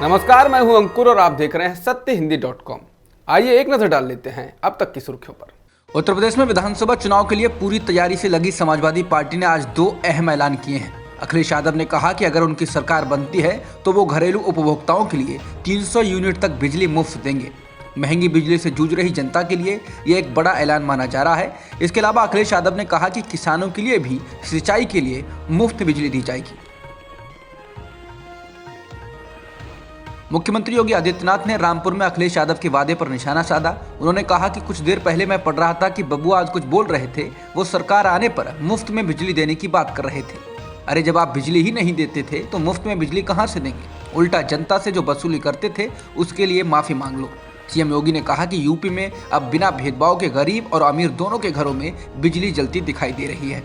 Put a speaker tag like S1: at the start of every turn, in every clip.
S1: नमस्कार, मैं हूं अंकुर और आप देख रहे हैं सत्यहिंदी.com। आइए एक नजर डाल लेते हैं अब तक की सुर्खियों पर।
S2: उत्तर प्रदेश में विधानसभा चुनाव के लिए पूरी तैयारी से लगी समाजवादी पार्टी ने आज 2 अहम ऐलान किए हैं। अखिलेश यादव ने कहा कि अगर उनकी सरकार बनती है तो वो घरेलू उपभोक्ताओं के लिए 300 यूनिट तक बिजली मुफ्त देंगे। महंगी बिजली से जूझ रही जनता के लिए ये एक बड़ा ऐलान माना जा रहा है। इसके अलावा अखिलेश यादव ने कहा कि किसानों के लिए भी सिंचाई के लिए मुफ्त बिजली दी जाएगी। मुख्यमंत्री योगी आदित्यनाथ ने रामपुर में अखिलेश यादव के वादे पर निशाना साधा। उन्होंने कहा कि कुछ देर पहले मैं पढ़ रहा था कि बबुआ आज कुछ बोल रहे थे, वो सरकार आने पर मुफ्त में बिजली देने की बात कर रहे थे। अरे जब आप बिजली ही नहीं देते थे तो मुफ्त में बिजली कहां से देंगे? उल्टा जनता से जो वसूली करते थे उसके लिए माफी मांग लो। सीएम योगी ने कहा कि यूपी में अब बिना भेदभाव के गरीब और अमीर दोनों के घरों में बिजली जलती दिखाई दे रही है।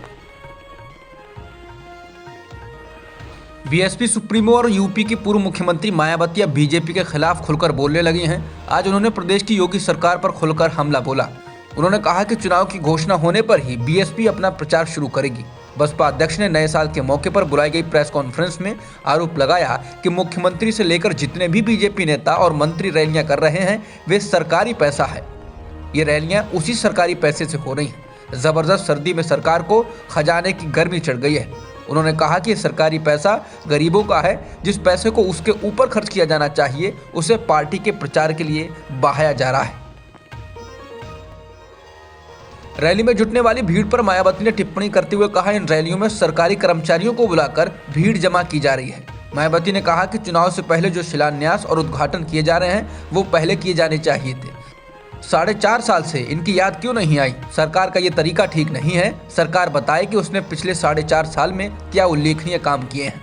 S2: बीएसपी सुप्रीमो और यूपी की पूर्व मुख्यमंत्री मायावती अब बीजेपी के खिलाफ खुलकर बोलने लगी हैं। आज उन्होंने प्रदेश की योगी सरकार पर खुलकर हमला बोला। उन्होंने कहा कि चुनाव की घोषणा होने पर ही बीएसपी अपना प्रचार शुरू करेगी। बसपा अध्यक्ष ने नए साल के मौके पर बुलाई गई प्रेस कॉन्फ्रेंस में आरोप लगाया कि मुख्यमंत्री से लेकर जितने भी बीजेपी नेता और मंत्री रैलियां कर रहे हैं वे सरकारी पैसा है। ये रैलियां उसी सरकारी पैसे से हो रही हैं। जबरदस्त सर्दी में सरकार को खजाने की गर्मी चढ़ गई है। उन्होंने कहा कि सरकारी पैसा गरीबों का है। जिस पैसे को उसके ऊपर खर्च किया जाना चाहिए उसे पार्टी के प्रचार के लिए बहाया जा रहा है। रैली में जुटने वाली भीड़ पर मायावती ने टिप्पणी करते हुए कहा, इन रैलियों में सरकारी कर्मचारियों को बुलाकर भीड़ जमा की जा रही है। मायावती ने कहा कि चुनाव से पहले जो शिलान्यास और उद्घाटन किए जा रहे हैं वो पहले किए जाने चाहिए थे। 4.5 साल से इनकी याद क्यों नहीं आई? सरकार का ये तरीका ठीक नहीं है। सरकार बताए कि उसने पिछले 4.5 साल में क्या उल्लेखनीय काम किए हैं।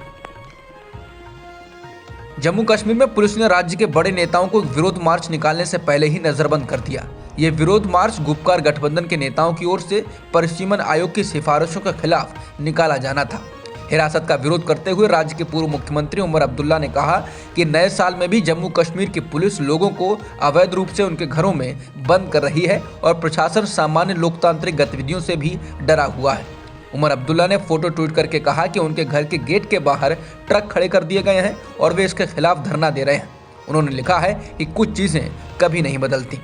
S2: जम्मू कश्मीर में पुलिस ने राज्य के बड़े नेताओं को विरोध मार्च निकालने से पहले ही नजरबंद कर दिया। ये विरोध मार्च गुपकार गठबंधन के नेताओं की ओर से परिसीमन आयोग की सिफारिशों के खिलाफ निकाला जाना था। हिरासत का विरोध करते हुए राज्य के पूर्व मुख्यमंत्री उमर अब्दुल्ला ने कहा कि नए साल में भी जम्मू कश्मीर की पुलिस लोगों को अवैध रूप से उनके घरों में बंद कर रही है और प्रशासन सामान्य लोकतांत्रिक गतिविधियों से भी डरा हुआ है। उमर अब्दुल्ला ने फोटो ट्वीट करके कहा कि उनके घर के गेट के बाहर ट्रक खड़े कर दिए गए हैं और वे इसके खिलाफ धरना दे रहे हैं। उन्होंने लिखा है कि कुछ चीजें कभी नहीं बदलती।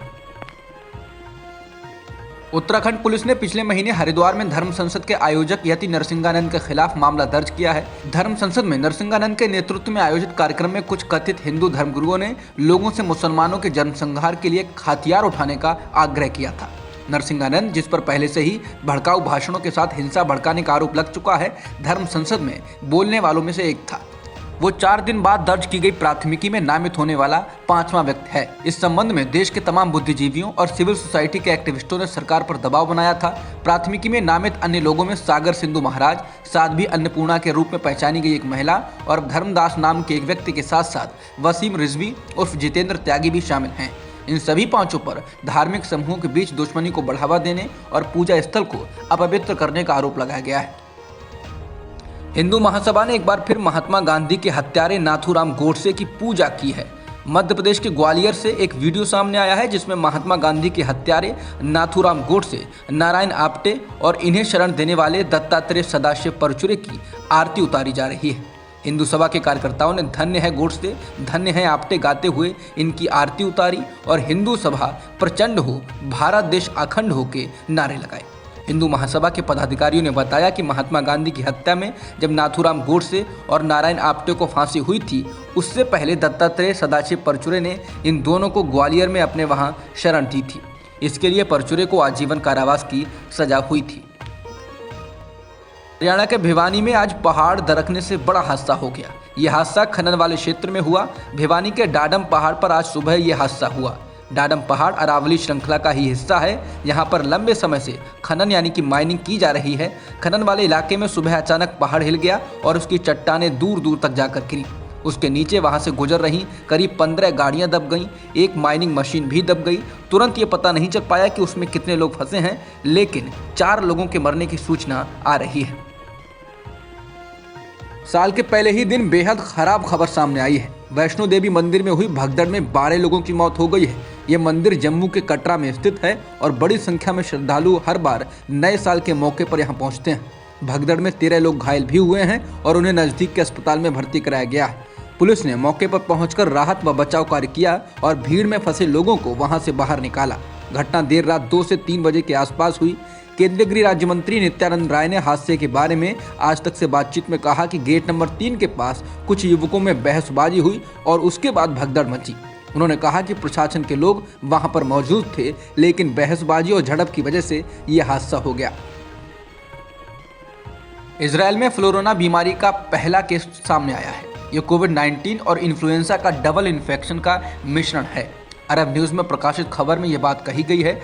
S2: उत्तराखंड पुलिस ने पिछले महीने हरिद्वार में धर्म संसद के आयोजक यति नरसिंहानंद के खिलाफ मामला दर्ज किया है। धर्म संसद में नरसिंहानंद के नेतृत्व में आयोजित कार्यक्रम में कुछ कथित हिंदू धर्मगुरुओं ने लोगों से मुसलमानों के जनसंहार के लिए हथियार उठाने का आग्रह किया था। नरसिंहानंद, जिस पर पहले से ही भड़काऊ भाषणों के साथ हिंसा भड़काने का आरोप लग चुका है, धर्म संसद में बोलने वालों में से एक था। वो 4 दिन बाद दर्ज की गई प्राथमिकी में नामित होने वाला 5वां व्यक्ति है। इस संबंध में देश के तमाम बुद्धिजीवियों और सिविल सोसाइटी के एक्टिविस्टों ने सरकार पर दबाव बनाया था। प्राथमिकी में नामित अन्य लोगों में सागर सिंधु महाराज, साध्वी अन्नपूर्णा के रूप में पहचानी गई एक महिला और धर्मदास नाम के एक व्यक्ति के साथ साथ वसीम रिजवी उर्फ जितेंद्र त्यागी भी शामिल हैं। इन सभी 5 पर धार्मिक समूहों के बीच दुश्मनी को बढ़ावा देने और पूजा स्थल को अपवित्र करने का आरोप लगाया गया है। हिंदू महासभा ने एक बार फिर महात्मा गांधी के हत्यारे नाथूराम गोडसे की पूजा की है। मध्य प्रदेश के ग्वालियर से एक वीडियो सामने आया है जिसमें महात्मा गांधी के हत्यारे नाथूराम गोडसे, नारायण आप्टे और इन्हें शरण देने वाले दत्तात्रेय सदाशिव परचुरे की आरती उतारी जा रही है। हिंदू सभा के कार्यकर्ताओं ने धन्य है गोडसे, धन्य है आप्टे गाते हुए इनकी आरती उतारी और हिंदू सभा प्रचंड हो, भारत देश अखंड हो के नारे लगाए। हिंदू महासभा के पदाधिकारियों ने बताया कि महात्मा गांधी की हत्या में जब नाथूराम गोडसे और नारायण आप्टे को फांसी हुई थी, उससे पहले दत्तात्रेय सदाशिव परचुरे ने इन दोनों को ग्वालियर में अपने वहां शरण दी थी। इसके लिए परचुरे को आजीवन कारावास की सजा हुई थी। हरियाणा के भिवानी में आज पहाड़ दरकने से बड़ा हादसा हो गया। यह हादसा खनन वाले क्षेत्र में हुआ। भिवानी के डाडम पहाड़ पर आज सुबह यह हादसा हुआ। डाडम पहाड़ अरावली श्रृंखला का ही हिस्सा है। यहाँ पर लंबे समय से खनन यानी कि माइनिंग की जा रही है। खनन वाले इलाके में सुबह अचानक पहाड़ हिल गया और उसकी चट्टानें दूर दूर तक जाकर गिरी। उसके नीचे वहां से गुजर रही करीब 15 गाड़ियां दब गईं। एक माइनिंग मशीन भी दब गई। तुरंत ये पता नहीं चल पाया कि उसमें कितने लोग फंसे हैं, लेकिन 4 लोगों के मरने की सूचना आ रही है। साल के पहले ही दिन बेहद खराब खबर सामने आई है। वैष्णो देवी मंदिर में हुई भगदड़ में 12 लोगों की मौत हो गई है। ये मंदिर जम्मू के कटरा में स्थित है और बड़ी संख्या में श्रद्धालु हर बार नए साल के मौके पर यहाँ पहुँचते हैं। भगदड़ में 13 लोग घायल भी हुए हैं और उन्हें नजदीक के अस्पताल में भर्ती कराया गया है। पुलिस ने मौके पर पहुंचकर राहत व बचाव कार्य किया और भीड़ में फंसे लोगों को वहां से बाहर निकाला। घटना देर रात 2 से 3 बजे के आसपास हुई। केंद्रीय गृह राज्य मंत्री नित्यानंद राय ने हादसे के बारे में आज तक से बातचीत में कहा कि गेट नंबर 3 के पास कुछ युवकों में बहसबाजी हुई और उसके बाद भगदड़ मची। उन्होंने कहा कि प्रशासन के लोग वहां पर मौजूद थे, लेकिन बहसबाजी और झड़प की वजह से यह हादसा हो गया। इजराइल में फ्लोरोना बीमारी का पहला केस सामने आया है। यह कोविड-19 और इन्फ्लुएंजा का डबल इन्फेक्शन का मिश्रण है। अरब न्यूज़ में प्रकाशित खबर में यह बात कही गई है।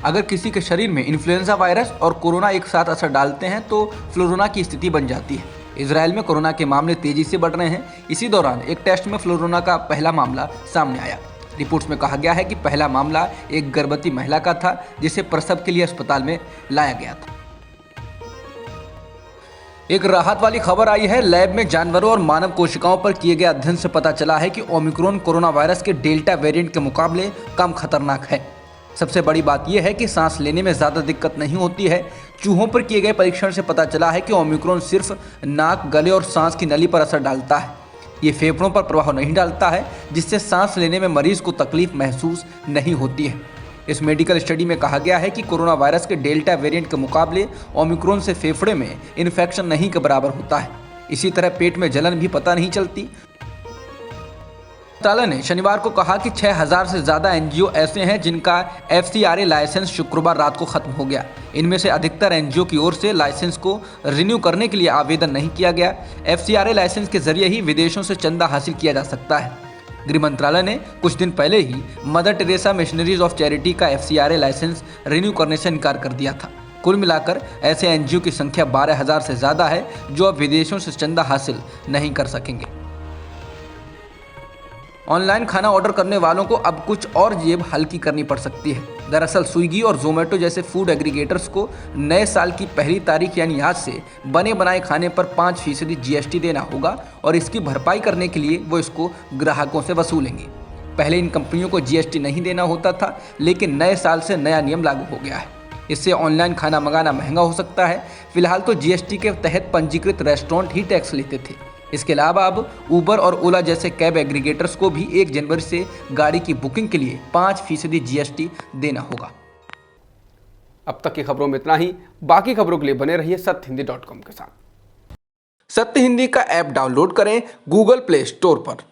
S2: अगर किसी के शरीर में इन्फ्लुएंजा वायरस और कोरोना एक साथ असर डालते हैं तो फ्लोरोना की स्थिति बन जाती है। इजराइल में कोरोना के मामले तेजी से बढ़ रहे हैं। इसी दौरान एक टेस्ट में फ्लोरोना का पहला मामला सामने आया। रिपोर्ट्स में कहा गया है कि पहला मामला एक गर्भवती महिला का था, जिसे प्रसव के लिए अस्पताल में लाया गया था। एक राहत वाली खबर आई है। लैब में जानवरों और मानव कोशिकाओं पर किए गए अध्ययन से पता चला है कि ओमिक्रॉन कोरोना वायरस के डेल्टा वेरिएंट के मुकाबले कम खतरनाक है। सबसे बड़ी बात यह है कि सांस लेने में ज़्यादा दिक्कत नहीं होती है। चूहों पर किए गए परीक्षण से पता चला है कि ओमिक्रॉन सिर्फ नाक, गले और सांस की नली पर असर डालता है। ये फेफड़ों पर प्रभाव नहीं डालता है, जिससे सांस लेने में मरीज को तकलीफ महसूस नहीं होती है। इस मेडिकल स्टडी में कहा गया है कि कोरोना वायरस के डेल्टा वेरिएंट के मुकाबले ओमिक्रॉन से फेफड़े में इन्फेक्शन नहीं के बराबर होता है। इसी तरह पेट में जलन भी पता नहीं चलती। मंत्रालय ने शनिवार को कहा कि 6000 से ज़्यादा एनजीओ ऐसे हैं जिनका FCRA लाइसेंस शुक्रवार रात को खत्म हो गया। इनमें से अधिकतर एनजीओ की ओर से लाइसेंस को रिन्यू करने के लिए आवेदन नहीं किया गया। FCRA लाइसेंस के जरिए ही विदेशों से चंदा हासिल किया जा सकता है। गृह मंत्रालय ने कुछ दिन पहले ही Mother Teresa Missionaries of Charity का FCRA लाइसेंस रिन्यू करने से इनकार कर दिया था। कुल मिलाकर ऐसे एनजीओ की संख्या 12000 से ज़्यादा है जो अब विदेशों से चंदा हासिल नहीं कर सकेंगे। ऑनलाइन खाना ऑर्डर करने वालों को अब कुछ और जेब हल्की करनी पड़ सकती है। दरअसल स्विगी और जोमेटो जैसे फूड एग्रीगेटर्स को नए साल की पहली तारीख यानी आज से बने बनाए खाने पर 5% GST देना होगा और इसकी भरपाई करने के लिए वो इसको ग्राहकों से वसूलेंगे। पहले इन कंपनियों को GST नहीं देना होता था, लेकिन नए साल से नया नियम लागू हो गया है। इससे ऑनलाइन खाना मंगाना महंगा हो सकता है। फिलहाल तो GST के तहत पंजीकृत रेस्टोरेंट ही टैक्स लेते थे। इसके अलावा अब उबर और ओला जैसे कैब एग्रीगेटर्स को भी 1 जनवरी से गाड़ी की बुकिंग के लिए 5% GST देना होगा।
S1: अब तक की खबरों में इतना ही। बाकी खबरों के लिए बने रहिए सत्यहिंदी.com के साथ।
S2: सत्य हिंदी का ऐप डाउनलोड करें गूगल प्ले स्टोर पर।